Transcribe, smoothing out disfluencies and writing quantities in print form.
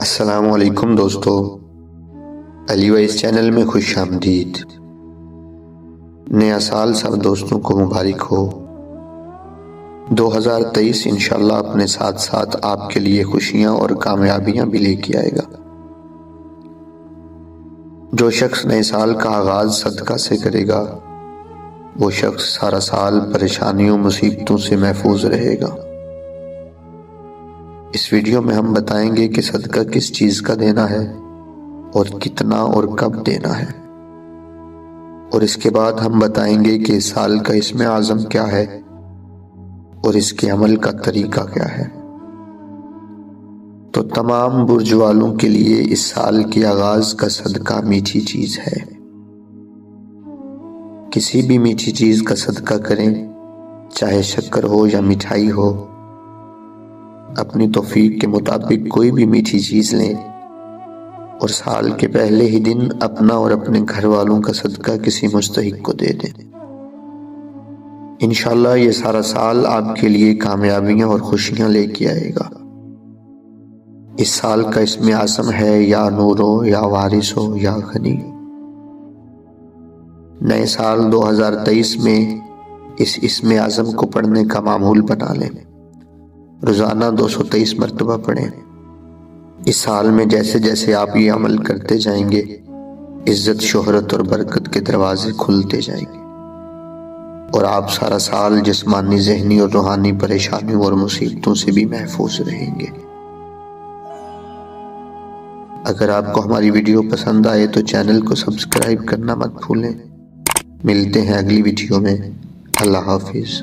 السلام علیکم دوستو، علی وائس چینل میں خوش آمدید۔ نیا سال سب دوستوں کو مبارک ہو۔ 2023 انشاءاللہ اپنے ساتھ ساتھ آپ کے لیے خوشیاں اور کامیابیاں بھی لے کے آئے گا۔ جو شخص نئے سال کا آغاز صدقہ سے کرے گا وہ شخص سارا سال پریشانیوں مصیبتوں سے محفوظ رہے گا۔ اس ویڈیو میں ہم بتائیں گے کہ صدقہ کس چیز کا دینا ہے اور کتنا اور کب دینا ہے، اور اس کے بعد ہم بتائیں گے کہ اس سال کا اسم اعظم کیا ہے اور اس کے عمل کا طریقہ کیا ہے۔ تو تمام برج والوں کے لیے اس سال کے آغاز کا صدقہ میٹھی چیز ہے۔ کسی بھی میٹھی چیز کا صدقہ کریں، چاہے شکر ہو یا مٹھائی ہو، اپنی توفیق کے مطابق کوئی بھی میٹھی چیز لیں اور سال کے پہلے ہی دن اپنا اور اپنے گھر والوں کا صدقہ کسی مستحق کو دے دیں۔ انشاءاللہ یہ سارا سال آپ کے لیے کامیابیاں اور خوشیاں لے کے آئے گا۔ اس سال کا اسم اعظم ہے یا نورو یا وارث ہو یا غنی۔ نئے سال 2023 میں اس اسم اعظم کو پڑھنے کا معمول بنا لیں۔ روزانہ 223 مرتبہ پڑھیں۔ اس سال میں جیسے جیسے آپ یہ عمل کرتے جائیں گے، عزت، شہرت اور برکت کے دروازے کھلتے جائیں گے اور آپ سارا سال جسمانی، ذہنی اور روحانی پریشانیوں اور مصیبتوں سے بھی محفوظ رہیں گے۔ اگر آپ کو ہماری ویڈیو پسند آئے تو چینل کو سبسکرائب کرنا مت بھولیں۔ ملتے ہیں اگلی ویڈیو میں۔ اللہ حافظ۔